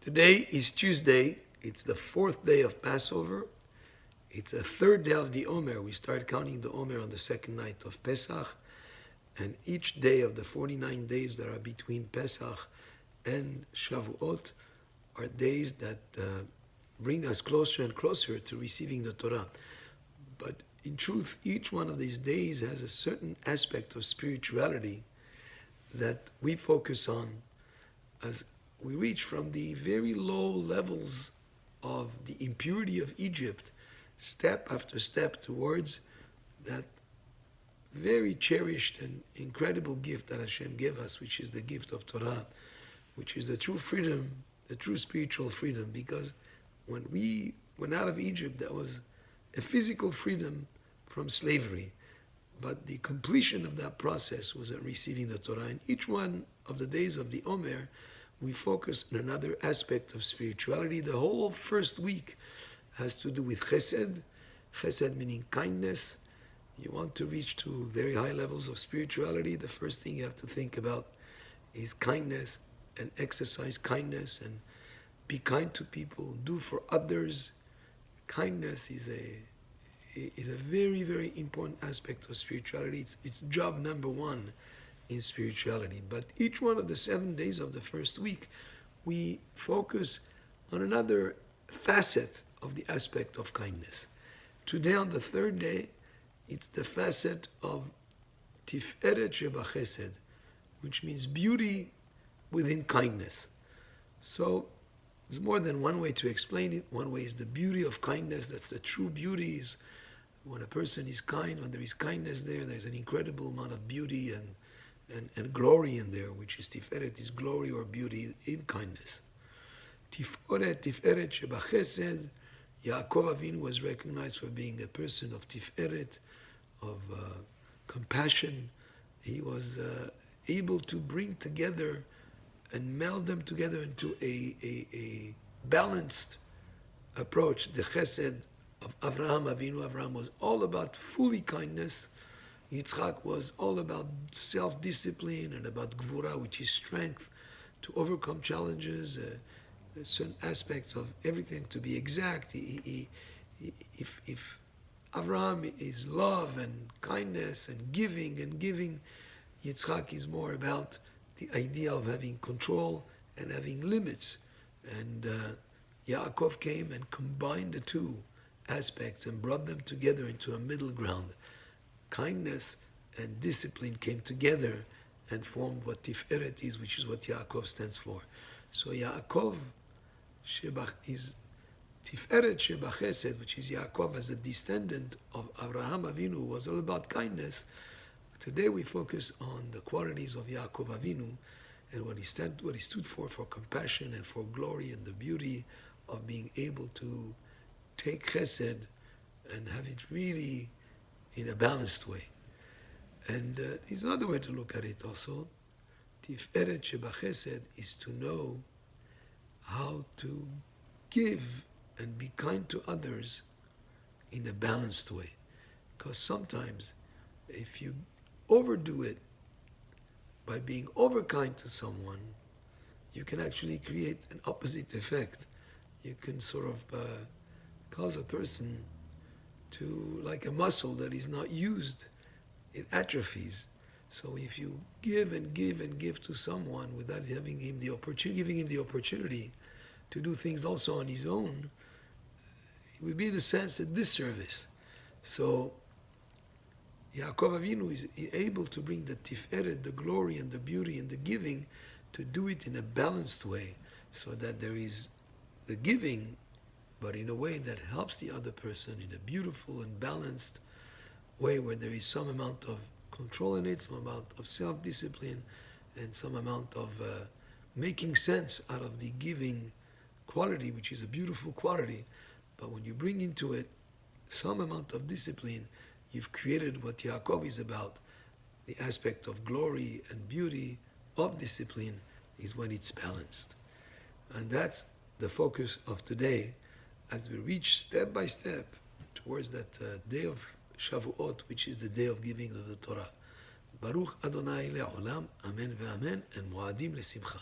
Today is Tuesday. It's the fourth day of Passover. It's the third day of the Omer. We start counting the Omer on the second night of Pesach. And each day of the 49 days that are between Pesach and Shavuot are days that bring us closer and closer to receiving the Torah. But in truth, each one of these days has a certain aspect of spirituality that we focus on as we reach from the very low levels of the impurity of Egypt, step after step towards that very cherished and incredible gift that Hashem gave us, which is the gift of Torah, which is the true freedom, the true spiritual freedom. Because when we went out of Egypt, that was a physical freedom from slavery. But the completion of that process was in receiving the Torah. And each one of the days of the Omer, we focus on another aspect of spirituality. The whole first week has to do with chesed. Chesed meaning kindness. You want to reach to very high levels of spirituality, the first thing you have to think about is kindness, and exercise kindness and be kind to people, do for others. Kindness is a very, very important aspect of spirituality. It's job number one in spirituality. But each one of the 7 days of the first week, we focus on another facet of the aspect of kindness. Today, on the third day, it's the facet of Tiferet shebachesed, which means beauty within kindness. So there's more than one way to explain it. One way is the beauty of kindness. That's the true beauty. Is when a person is kind, when there is kindness there, there's an incredible amount of beauty and glory in there, which is Tiferet, is glory or beauty in kindness. Tiferet shebachesed. Yaakov Avinu was recognized for being a person of Tiferet, of compassion. He was able to bring together and meld them together into a balanced approach. The chesed of Avraham Avinu. Avraham was all about fully kindness. Yitzchak was all about self-discipline and about gvura, which is strength to overcome challenges, certain aspects of everything to be exact. If Avraham is love and kindness and giving, Yitzchak is more about the idea of having control and having limits. And Yaakov came and combined the two aspects and brought them together into a middle ground. Kindness and discipline came together and formed what Tiferet is, which is what Yaakov stands for. So Yaakov is Tiferet shebachesed, which is Yaakov as a descendant of Avraham Avinu, was all about kindness. Today we focus on the qualities of Yaakov Avinu and what he stood for compassion and for glory and the beauty of being able to take chesed and have it really in a balanced way. And there's another way to look at it also. Tiferet shebachesed is to know how to give and be kind to others in a balanced way. Because sometimes if you overdo it by being overkind to someone, you can actually create an opposite effect. You can sort of cause a person to, like a muscle that is not used, it atrophies. So if you give and give and give to someone without giving him the opportunity to do things also on his own, it would be in a sense a disservice. So Yaakov Avinu is able to bring the Tiferet, the glory and the beauty and the giving, to do it in a balanced way, so that there is the giving, but in a way that helps the other person in a beautiful and balanced way, where there is some amount of control in it, some amount of self-discipline, and some amount of making sense out of the giving quality, which is a beautiful quality. But when you bring into it some amount of discipline, you've created what Yaakov is about. The aspect of glory and beauty of discipline is when it's balanced. And that's the focus of today as we reach step by step towards that day of Shavuot, which is the day of giving of the Torah. Baruch Adonai le'olam, amen ve'amen, and mu'adim lesimcha.